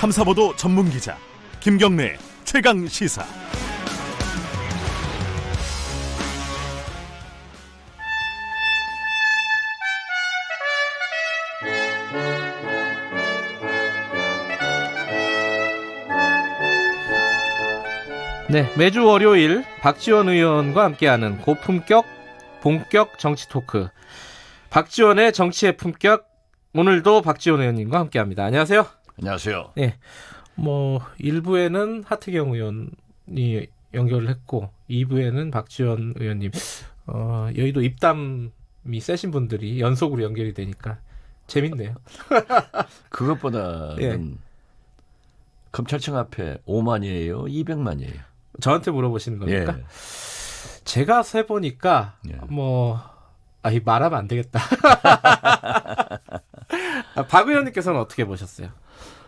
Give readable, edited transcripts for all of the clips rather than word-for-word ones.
탐사보도 전문 기자 김경래 최강 시사. 네, 매주 월요일 박지원 의원과 함께하는 고품격 본격 정치 토크, 박지원의 정치의 품격. 오늘도 박지원 의원님과 함께합니다. 안녕하세요. 안녕하세요. 네, 1부에는 하태경 의원이 연결을 했고 2부에는 박지원 의원님. 여의도 입담이 세신 분들이 연속으로 연결이 되니까 재밌네요. 그것보다는 예. 검찰청 앞에 5만이에요? 200만이에요? 저한테 물어보시는 겁니까? 예. 제가 세보니까 예. 이 말하면 안 되겠다. 박 의원님께서는 어떻게 보셨어요?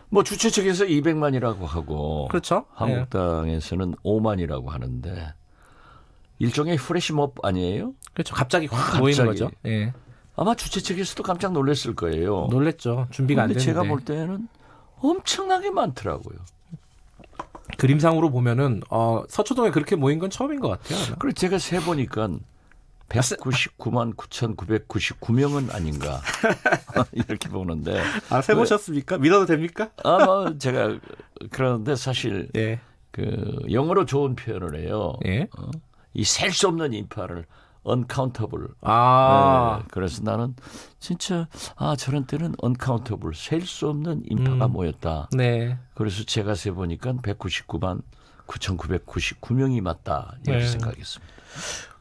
뭐 주최 측에서 200만이라고 하고 그렇죠. 한국당에서는 5만이라고 하는데 일종의 프레시몹 아니에요? 그렇죠. 갑자기 확 모이는 거죠. 예. 아마 주최 측에서도 깜짝 놀랐을 거예요. 놀랬죠. 준비가 안 근데 됐는데. 제가 볼 때는 엄청나게 많더라고요. 그림상으로 보면은 서초동에 그렇게 모인 건 처음인 것 같아요. 아마. 그래서 제가 세보니까 199만 9,999명은 아닌가 이렇게 보는데. 세보셨습니까? 믿어도 됩니까? 아마 제가 그러는데 사실 예. 그 영어로 좋은 표현을 해요. 예. 이 셀 수 없는 인파를 uncountable. 아. 네, 그래서 나는 진짜 저런 때는 uncountable, 셀 수 없는 인파가 모였다. 네. 그래서 제가 세보니까 199만 9,999명이 맞다 이렇게 네. 생각했습니다.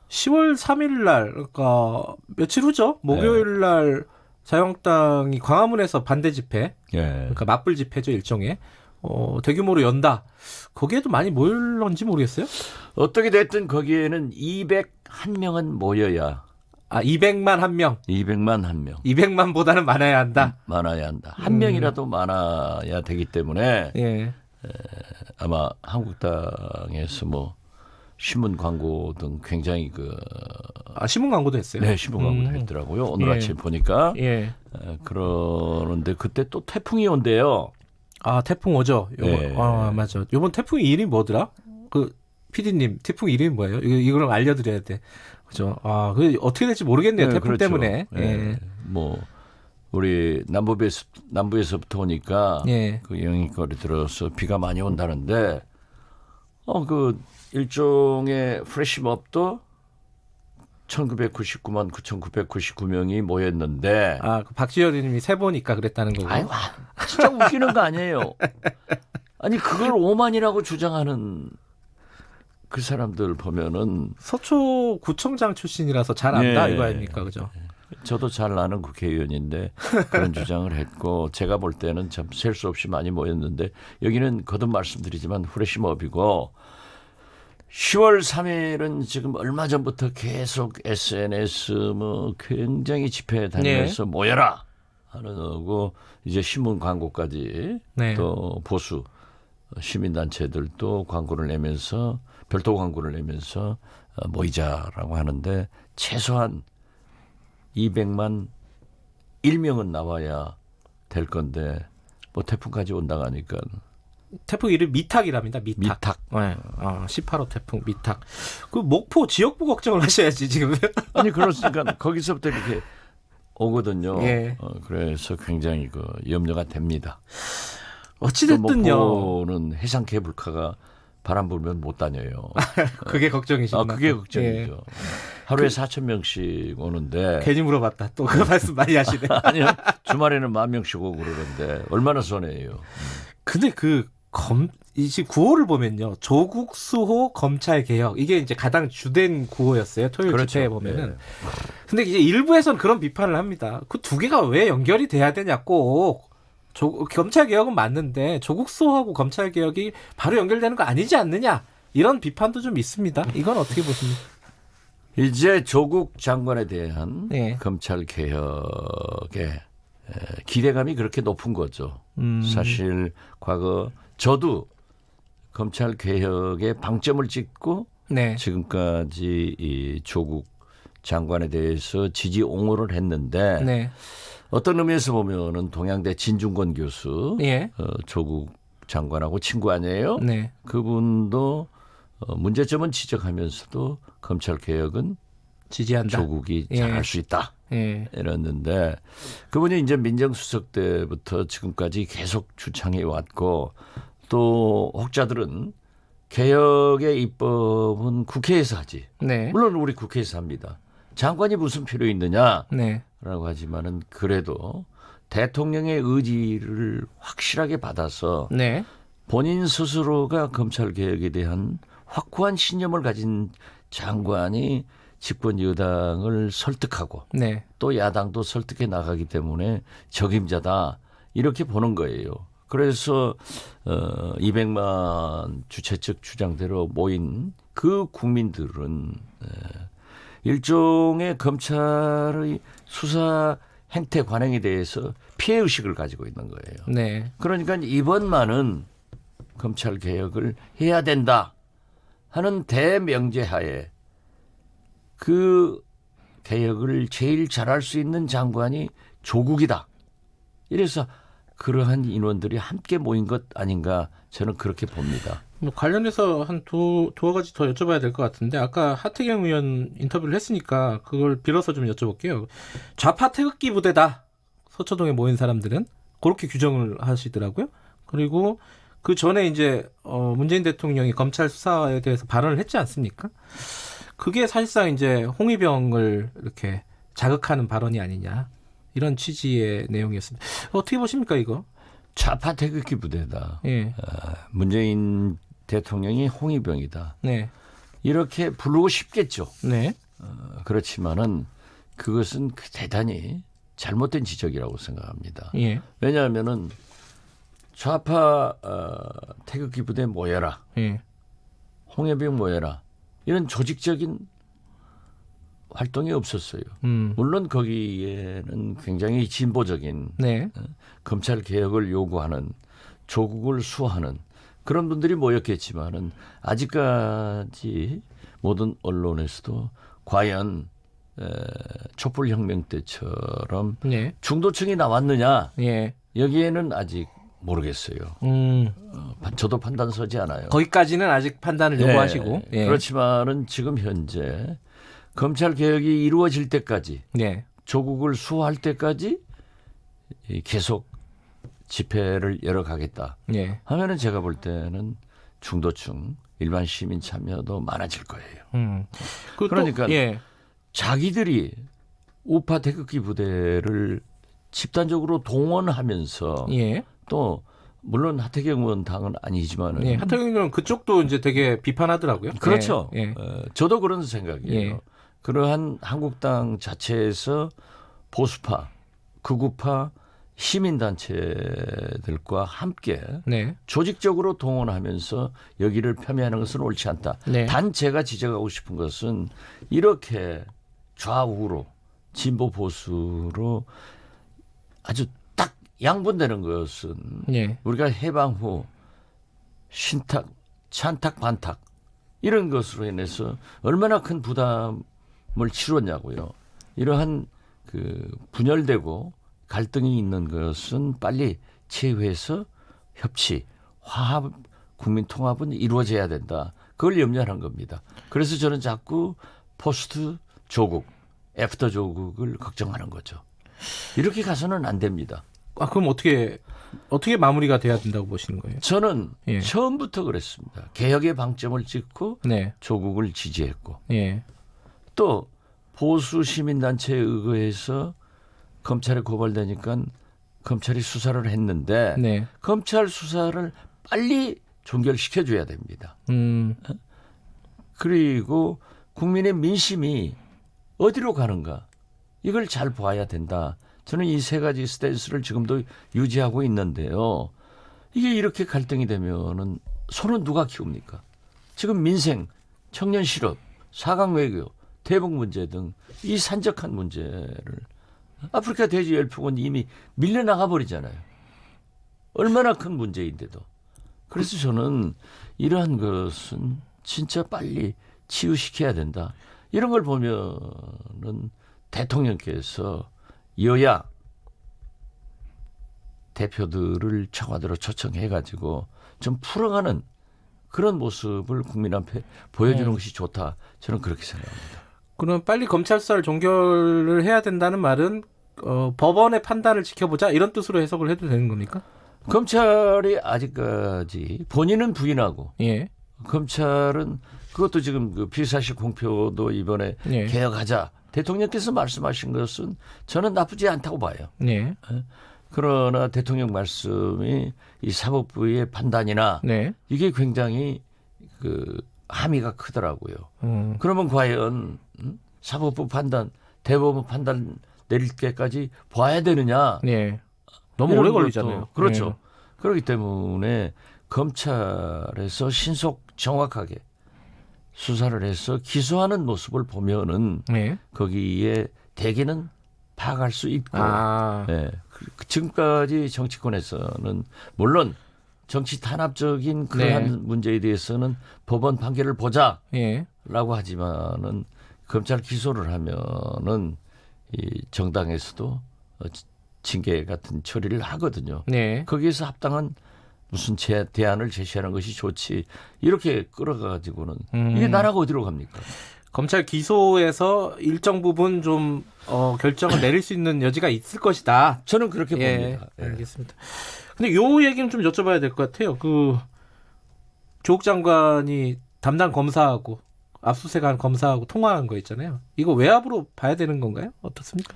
10월 3일 날, 그러니까 며칠 후죠. 목요일 날 자유한국당이 광화문에서 반대 집회, 예. 그러니까 맞불 집회죠, 일종의. 대규모로 연다. 거기에도 많이 모일런지 모르겠어요. 어떻게 됐든 거기에는 201명은 모여야. 200만 한 명. 200만 한 명. 200만보다는 많아야 한다. 많아야 한다. 한 명이라도 많아야 되기 때문에 예. 아마 한국당에서 뭐 신문 광고 등 굉장히 신문 광고도 했어요. 네, 신문 광고도 했더라고요. 오늘 예. 아침 보니까. 예. 그러는데 그때 또 태풍이 온대요. 태풍 오죠. 네. 맞아. 요번 태풍 이름이 뭐더라? PD님, 태풍 이름이 뭐예요? 이거를 알려드려야 돼. 그죠? 그 어떻게 될지 모르겠네요. 태풍 그렇죠. 때문에. 예. 예. 뭐 우리 남부에서부터 오니까 예. 그 영향권이 들어서 비가 많이 온다는데 그 일종의 프레시몹도 1999만 9,999명이 모였는데 그 박지원 의원님이 세보니까 그랬다는 거고. 진짜 웃기는 거 아니에요. 아니 그걸 5만이라고 주장하는 그 사람들 보면은 서초 구청장 출신이라서 잘 안다 예. 이거 아닙니까, 그죠? 저도 잘 아는 국회의원인데 그런 주장을 했고 제가 볼 때는 참 셀 수 없이 많이 모였는데 여기는 거듭 말씀드리지만 프레시몹이고 10월 3일은 지금 얼마 전부터 계속 SNS 뭐 굉장히 집회에 다니면서 모여라 하는 거고 이제 신문 광고까지 네. 또 보수 시민단체들도 광고를 내면서 별도 광고를 내면서 모이자라고 하는데 최소한 200만 1명은 나와야 될 건데 뭐 태풍까지 온다고 하니까 태풍 이름 미탁이랍니다. 미탁. 네. 18호 태풍 미탁. 그 목포 지역부 걱정을 하셔야지 지금. 아니 그렇으니까 거기서부터 이렇게 오거든요. 예. 그래서 굉장히 염려가 됩니다. 어찌됐든요. 목포는 해상 케이블카가 바람 불면 못 다녀요. 그게 걱정이시구나. 그게 걱정이죠. 예. 하루에 4,000명씩 오는데 괜히 물어봤다. 또 그 말씀 많이 하시네. 아니요. 주말에는 10,000명씩 오고 그러는데 얼마나 손해예요. 근데 이제 구호를 보면요. 조국 수호 검찰 개혁. 이게 이제 가장 주된 구호였어요. 토요일 그렇죠. 집회에 보면은. 네. 근데 이제 일부에서는 그런 비판을 합니다. 그 두 개가 왜 연결이 돼야 되냐 꼭. 검찰 개혁은 맞는데 조국 수호하고 검찰 개혁이 바로 연결되는 거 아니지 않느냐. 이런 비판도 좀 있습니다. 이건 어떻게 보십니까? 이제 조국 장관에 대한 네. 검찰 개혁의 기대감이 그렇게 높은 거죠. 사실 과거 저도 검찰 개혁에 방점을 찍고 네. 지금까지 이 조국 장관에 대해서 지지 옹호를 했는데 네. 어떤 의미에서 보면은 동양대 진중권 교수 예. 조국 장관하고 친구 아니에요? 네. 그분도 문제점은 지적하면서도 검찰 개혁은 지지한다. 조국이 예. 잘할 수 있다. 예. 이랬는데 그분이 이제 민정수석 때부터 지금까지 계속 주창해 왔고 또 혹자들은 개혁의 입법은 국회에서 하지. 네. 물론 우리 국회에서 합니다. 장관이 무슨 필요 있느냐라고 네. 하지만은 그래도 대통령의 의지를 확실하게 받아서 네. 본인 스스로가 검찰 개혁에 대한 확고한 신념을 가진 장관이 집권 여당을 설득하고 네. 또 야당도 설득해 나가기 때문에 적임자다 이렇게 보는 거예요. 그래서 200만 주최 측 주장대로 모인 그 국민들은 일종의 검찰의 수사 행태 관행에 대해서 피해 의식을 가지고 있는 거예요. 네. 그러니까 이번만은 검찰 개혁을 해야 된다 하는 대명제하에 그 개혁을 제일 잘할 수 있는 장관이 조국이다. 이래서 그러한 인원들이 함께 모인 것 아닌가 저는 그렇게 봅니다. 뭐 관련해서 한 두어 가지 더 여쭤봐야 될 것 같은데 아까 하태경 의원 인터뷰를 했으니까 그걸 빌어서 좀 여쭤볼게요. 좌파 태극기 부대다. 서초동에 모인 사람들은 그렇게 규정을 하시더라고요. 그리고 그 전에 이제 문재인 대통령이 검찰 수사에 대해서 발언을 했지 않습니까? 그게 사실상 이제 홍위병을 이렇게 자극하는 발언이 아니냐 이런 취지의 내용이었습니다. 어떻게 보십니까 이거? 좌파 태극기 부대다. 예. 문재인 대통령이 홍위병이다. 네. 이렇게 부르고 싶겠죠. 네. 그렇지만은 그것은 대단히 잘못된 지적이라고 생각합니다. 예. 왜냐하면은 좌파 태극기 부대 모여라, 예. 홍위병 모여라 이런 조직적인 활동이 없었어요. 물론 거기에는 굉장히 진보적인 네. 검찰 개혁을 요구하는 조국을 수호하는 그런 분들이 모였겠지만은 아직까지 모든 언론에서도 과연 촛불혁명 때처럼 네. 중도층이 나왔느냐 예. 여기에는 아직 모르겠어요. 저도 판단 서지 않아요. 거기까지는 아직 판단을 요구하시고. 예. 그렇지만은 지금 현재 검찰 개혁이 이루어질 때까지 예. 조국을 수호할 때까지 계속 집회를 열어가겠다 예. 하면은 제가 볼 때는 중도층 일반 시민 참여도 많아질 거예요. 그러니까 예. 자기들이 우파 태극기 부대를 집단적으로 동원하면서 예. 또 물론 하태경 의원 당은 아니지만은 예. 하태경 의원 그쪽도 이제 되게 비판하더라고요. 그렇죠. 예. 예. 저도 그런 생각이에요. 예. 그러한 한국당 자체에서 보수파, 극우파 시민단체들과 함께 네. 조직적으로 동원하면서 여기를 폄훼하는 것은 옳지 않다. 네. 단 제가 지적하고 싶은 것은 이렇게 좌우로 진보 보수로 아주 딱 양분되는 것은 예. 우리가 해방 후 신탁, 찬탁, 반탁 이런 것으로 인해서 얼마나 큰 부담을 치렀냐고요. 이러한 그 분열되고 갈등이 있는 것은 빨리 체회해서 협치, 화합, 국민 통합은 이루어져야 된다. 그걸 염려하는 겁니다. 그래서 저는 자꾸 포스트 조국, 애프터 조국을 걱정하는 거죠. 이렇게 가서는 안 됩니다. 아, 그럼 어떻게 마무리가 돼야 된다고 보시는 거예요? 저는 예. 처음부터 그랬습니다. 개혁의 방점을 찍고 네. 조국을 지지했고 예. 또 보수 시민단체에 의거해서 검찰에 고발되니까 검찰이 수사를 했는데 네. 검찰 수사를 빨리 종결시켜줘야 됩니다. 그리고 국민의 민심이 어디로 가는가 이걸 잘 봐야 된다. 저는 이 세 가지 스탠스를 지금도 유지하고 있는데요. 이게 이렇게 갈등이 되면은 손은 누가 키웁니까? 지금 민생, 청년 실업, 사강 외교, 대북 문제 등 이 산적한 문제를 아프리카 돼지 열풍은 이미 밀려나가 버리잖아요. 얼마나 큰 문제인데도. 그래서 저는 이러한 것은 진짜 빨리 치유시켜야 된다. 이런 걸 보면은 대통령께서 여야 대표들을 청와대로 초청해가지고 좀 풀어가는 그런 모습을 국민 앞에 보여주는 것이 좋다. 저는 그렇게 생각합니다. 그럼 빨리 검찰 수사를 종결을 해야 된다는 말은 법원의 판단을 지켜보자 이런 뜻으로 해석을 해도 되는 겁니까? 검찰이 아직까지 본인은 부인하고 예. 검찰은 그것도 지금 그 피의사실 공표도 이번에 예. 개혁하자. 대통령께서 말씀하신 것은 저는 나쁘지 않다고 봐요. 네. 그러나 대통령 말씀이 이 사법부의 판단이나 네. 이게 굉장히 그 함의가 크더라고요. 그러면 과연 사법부 판단, 대법원 판단 내릴 때까지 봐야 되느냐? 네. 너무 이런 오래 것도 걸리잖아요. 그렇죠. 네. 그렇기 때문에 검찰에서 신속 정확하게 수사를 해서 기소하는 모습을 보면은 네. 거기에 대개는 파악할 수 있고 아. 예. 지금까지 정치권에서는 물론 정치 탄압적인 그러한 네. 문제에 대해서는 법원 판결을 보자라고 예. 하지만은 검찰 기소를 하면은 이 정당에서도 징계 같은 처리를 하거든요. 네. 거기에서 합당한 무슨 대안을 제시하는 것이 좋지 이렇게 끌어가지고는 이게 나라가 어디로 갑니까? 검찰 기소에서 일정 부분 좀 결정을 내릴 수 있는 여지가 있을 것이다. 저는 그렇게 예, 봅니다. 예. 알겠습니다. 근데 요 얘기는 좀 여쭤봐야 될 것 같아요. 그 조국 장관이 담당 검사하고 압수수색한 검사하고 통화한 거 있잖아요. 이거 외압으로 봐야 되는 건가요? 어떻습니까?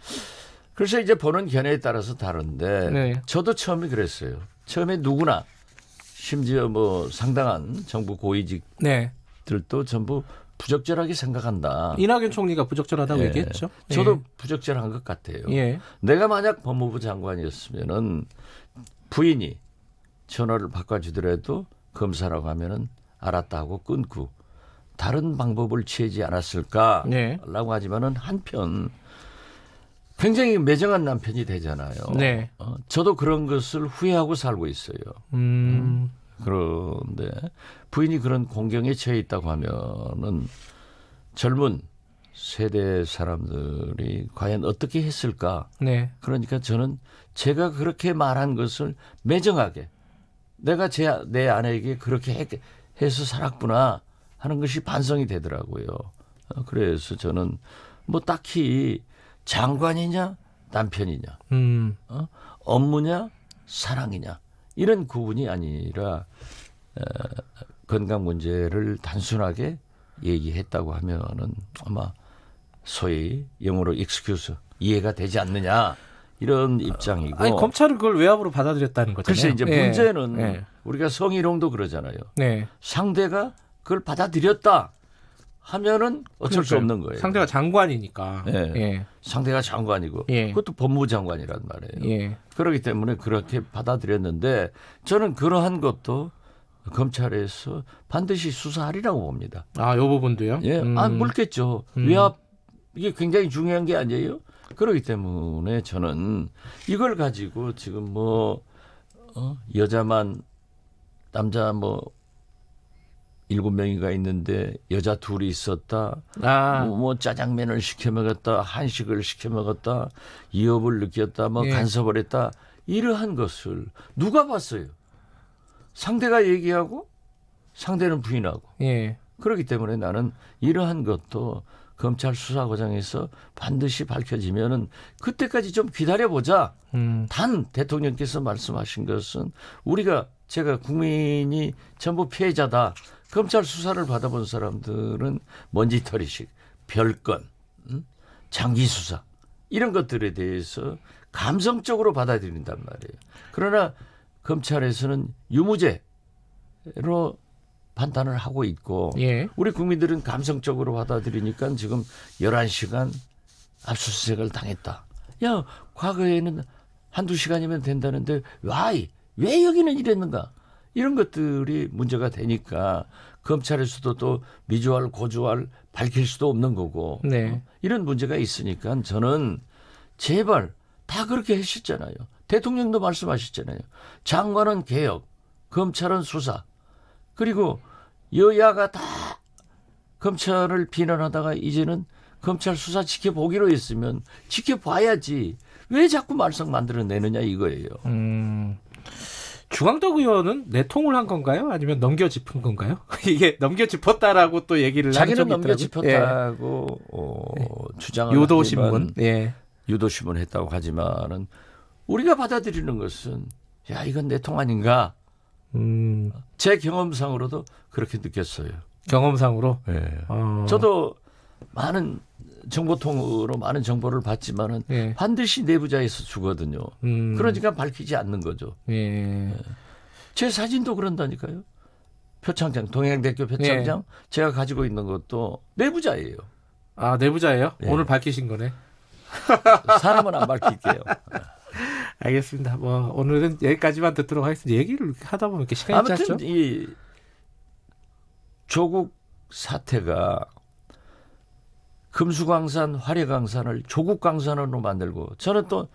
그래서 이제 보는 견해에 따라서 다른데 네. 저도 처음에 그랬어요. 처음에 누구나 심지어 뭐 상당한 정부 고위직들도 네. 전부 부적절하게 생각한다. 이낙연 총리가 부적절하다고 예. 얘기했죠. 저도 부적절한 것 같아요. 예. 내가 만약 법무부 장관이었으면은 부인이 전화를 바꿔주더라도 검사라고 하면은 알았다 하고 끊고 다른 방법을 취하지 않았을까라고 네. 하지만은 한편 굉장히 매정한 남편이 되잖아요. 네. 저도 그런 것을 후회하고 살고 있어요. 그런데 부인이 그런 공경에 처해 있다고 하면은 젊은 세대 사람들이 과연 어떻게 했을까? 네. 그러니까 저는 제가 그렇게 말한 것을 매정하게 내가 내 아내에게 그렇게 해서 살았구나 하는 것이 반성이 되더라고요. 그래서 저는 뭐 딱히 장관이냐 남편이냐 업무냐 사랑이냐 이런 구분이 아니라 건강 문제를 단순하게 얘기했다고 하면은 아마 소위 영어로 excuse 이해가 되지 않느냐 이런 입장이고. 아니 검찰은 그걸 외압으로 받아들였다는 거잖아요. 글쎄 이제 예. 문제는 예. 우리가 성희롱도 그러잖아요. 네. 상대가 그걸 받아들였다 하면은 어쩔 수 없는 거예요. 상대가 장관이니까. 예. 예. 상대가 장관이고 예. 그것도 법무부 장관이란 말이에요. 예. 그렇기 때문에 그렇게 받아들였는데 저는 그러한 것도 검찰에서 반드시 수사하리라고 봅니다. 아, 요 부분도요? 예, 물겠죠. 외압 이게 굉장히 중요한 게 아니에요. 그렇기 때문에 저는 이걸 가지고 지금 뭐 여자만 남자 뭐 7명이가 있는데 여자 둘이 있었다. 아. 뭐 짜장면을 시켜 먹었다. 한식을 시켜 먹었다. 이업을 느꼈다. 뭐 예. 간섭을 했다. 이러한 것을 누가 봤어요? 상대가 얘기하고 상대는 부인하고. 예. 그렇기 때문에 나는 이러한 것도 검찰 수사 과정에서 반드시 밝혀지면은 그때까지 좀 기다려보자. 단 대통령께서 말씀하신 것은 제가 국민이 전부 피해자다. 검찰 수사를 받아본 사람들은 먼지털이식, 별건, 장기 수사 이런 것들에 대해서 감성적으로 받아들인단 말이에요. 그러나 검찰에서는 유무죄로 판단을 하고 있고 예. 우리 국민들은 감성적으로 받아들이니까 지금 11시간 압수수색을 당했다. 야, 과거에는 한두 시간이면 된다는데 왜 여기는 이랬는가? 이런 것들이 문제가 되니까 검찰에서도 또 미주알 고주알 밝힐 수도 없는 거고 네. 이런 문제가 있으니까 저는 제발 다 그렇게 하셨잖아요. 대통령도 말씀하셨잖아요. 장관은 개혁, 검찰은 수사. 그리고 여야가 다 검찰을 비난하다가 이제는 검찰 수사 지켜보기로 했으면 지켜봐야지. 왜 자꾸 말썽 만들어내느냐 이거예요. 중앙덕 의원은 내통을 한 건가요? 아니면 넘겨짚은 건가요? 이게 넘겨짚었다라고 또 얘기를 자기는 한 적이 있더라고요. 넘겨짚었다고 주장을 유도신문. 하지만 유도신문 했다고 하지만은 우리가 받아들이는 것은 야 이건 내통 아닌가? 제 경험상으로도 그렇게 느꼈어요. 경험상으로. 예. 저도 많은 정보통으로 많은 정보를 받지만은 반드시 내부자에서 주거든요. 그러니까 밝히지 않는 거죠. 제 사진도 그런다니까요. 표창장, 동양대학교 표창장 제가 가지고 있는 것도 내부자예요. 아, 내부자예요? 오늘 밝히신 거네. 사람은 안 밝힐게요. 알겠습니다. 뭐 오늘은 여기까지만 듣도록 하겠습니다. 얘기를 하다 보면 이렇게 시간이 짧죠? 아무튼 이 조국 사태가 금수강산, 화려강산을 조국강산으로 만들고 저는 또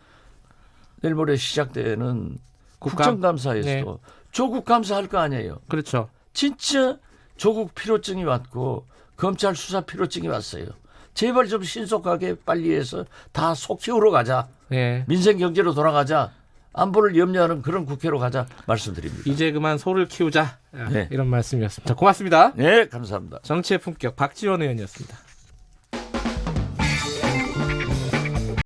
내일 모레 시작되는 국정감사에서도 조국감사할 거 아니에요. 그렇죠. 진짜 조국 피로증이 왔고 검찰 수사 피로증이 왔어요. 제발 좀 신속하게 빨리 해서 다 속 키우러 가자. 민생 경제로 돌아가자. 안보를 염려하는 그런 국회로 가자 말씀드립니다. 이제 그만 소를 키우자. 이런 말씀이었습니다. 고맙습니다. 네, 감사합니다. 정치의 품격 박지원 의원이었습니다.